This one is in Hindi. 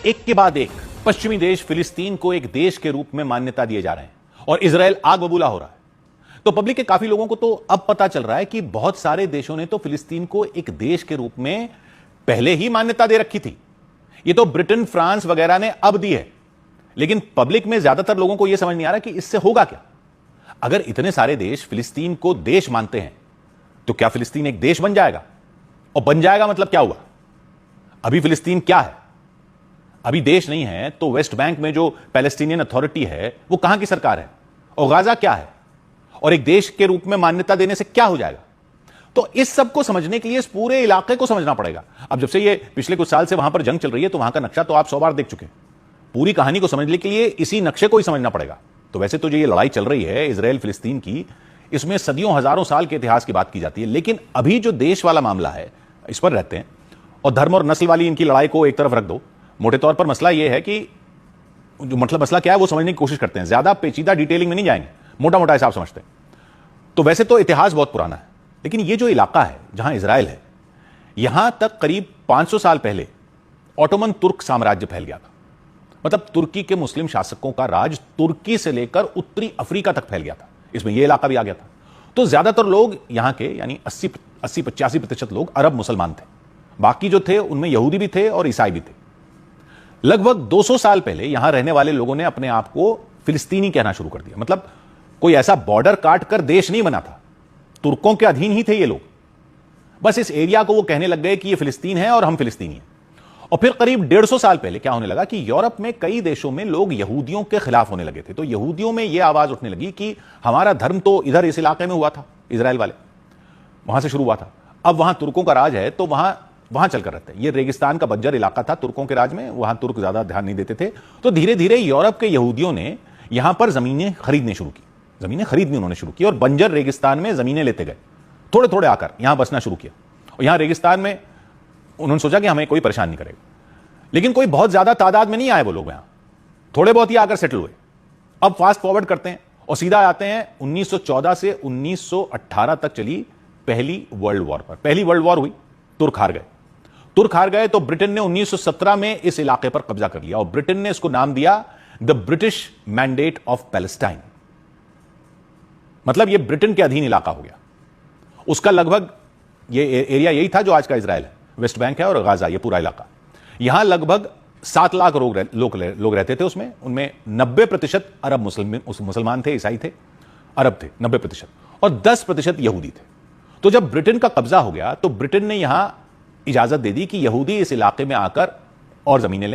एक के बाद एक पश्चिमी देश फिलिस्तीन को एक देश के रूप में मान्यता दिए जा रहे हैं और इजराइल आग बबूला हो रहा है। तो पब्लिक के काफी लोगों को तो अब पता चल रहा है कि बहुत सारे देशों ने तो फिलिस्तीन को एक देश के रूप में पहले ही मान्यता दे रखी थी। ये तो ब्रिटेन, फ्रांस वगैरह ने अब दी है, लेकिन पब्लिक में ज्यादातर लोगों को यह समझ नहीं आ रहा कि इससे होगा क्या। अगर इतने सारे देश फिलिस्तीन को देश मानते हैं तो क्या फिलिस्तीन एक देश बन जाएगा? और बन जाएगा मतलब क्या हुआ? अभी फिलिस्तीन क्या है? अभी देश नहीं है तो वेस्ट बैंक में जो पैलेस्टीनियन अथॉरिटी है वो कहां की सरकार है? और गाजा क्या है? और एक देश के रूप में मान्यता देने से क्या हो जाएगा? तो इस सब को समझने के लिए इस पूरे इलाके को समझना पड़ेगा। अब जब से ये पिछले कुछ साल से वहां पर जंग चल रही है तो वहां का नक्शा तो आप 100 बार देख चुके हैं। पूरी कहानी को समझने के लिए इसी नक्शे को ही समझना पड़ेगा। तो वैसे तो जो ये लड़ाई चल रही है इजराइल फिलिस्तीन की, इसमें सदियों हजारों साल के इतिहास की बात की जाती है, लेकिन अभी जो देश वाला मामला है इस पर रहते हैं। और धर्म और नस्ल वाली इनकी लड़ाई को एक तरफ रख दो। मोटे तौर पर मसला यह है कि जो मसला क्या है वो समझने की कोशिश करते हैं, ज्यादा पेचीदा डिटेलिंग में नहीं जाएंगे, मोटा मोटा हिसाब समझते हैं। तो वैसे तो इतिहास बहुत पुराना है, लेकिन ये जो इलाका है जहां इजराइल है, यहां तक करीब 500 साल पहले ऑटोमन तुर्क साम्राज्य फैल गया था। मतलब तुर्की के मुस्लिम शासकों का राज तुर्की से लेकर उत्तरी अफ्रीका तक फैल गया था। इसमें यह इलाका भी आ गया था। तो ज्यादातर लोग यहां के यानी 80-85% लोग अरब मुसलमान थे। बाकी जो थे उनमें यहूदी भी थे और ईसाई भी थे। लगभग 200 साल पहले यहां रहने वाले लोगों ने अपने आप को फिलिस्तीनी कहना शुरू कर दिया। मतलब कोई ऐसा बॉर्डर काट कर देश नहीं बना था, तुर्कों के अधीन ही थे ये लोग। बस इस एरिया को वो कहने लग गए कि ये फिलिस्तीन है और हम फिलिस्तीनी हैं। और फिर करीब 150 साल पहले क्या होने लगा कि यूरोप में कई देशों में लोग यहूदियों के खिलाफ होने लगे थे। तो यहूदियों में यह आवाज उठने लगी कि हमारा धर्म तो इधर इस इलाके में हुआ था, इजराइल वाले वहां से शुरू हुआ था, अब वहां तुर्कों का राज है तो वहां चलकर रहते हैं। ये रेगिस्तान का बंजर इलाका था तुर्कों के राज में, वहां तुर्क ज्यादा ध्यान नहीं देते थे। तो धीरे धीरे यूरोप के यहूदियों ने यहां पर जमीनें खरीदनी शुरू की, जमीनें खरीदनी उन्होंने शुरू की और बंजर रेगिस्तान में जमीनें लेते गए, थोड़े थोड़े आकर यहां बसना शुरू किया। और यहां रेगिस्तान में उन्होंने सोचा कि हमें कोई परेशान नहीं करेगा, लेकिन कोई बहुत ज्यादा तादाद में नहीं आए वो लोग, यहां थोड़े बहुत ही आकर सेटल हुए। अब फास्ट फॉरवर्ड करते हैं और सीधा आते हैं 1914 से 1918 तक चली पहली वर्ल्ड वॉर पर। पहली वर्ल्ड वॉर हुई, तुर्क हार गए तो ब्रिटेन ने 1917 में इस इलाके पर कब्जा कर लिया और ब्रिटेन ने इसको नाम दिया the British mandate of Palestine. मतलब यह ब्रिटेन के अधीन इलाका हो गया। उसका लगभग ये एरिया यही था जो आज का इजराइल है, वेस्ट बैंक है और गाजा, ये पूरा इलाका। यहां लगभग 7 लाख लोग रहते थे उसमें। उनमें 90% अरब मुसलमान थे, ईसाई थे, अरब थे 90% और 10% यहूदी थे। तो जब ब्रिटेन का कब्जा हो गया तो ब्रिटेन ने यहां इजाजत दे दी कि यहूदी इस इलाके में आकर और जमीनें लें।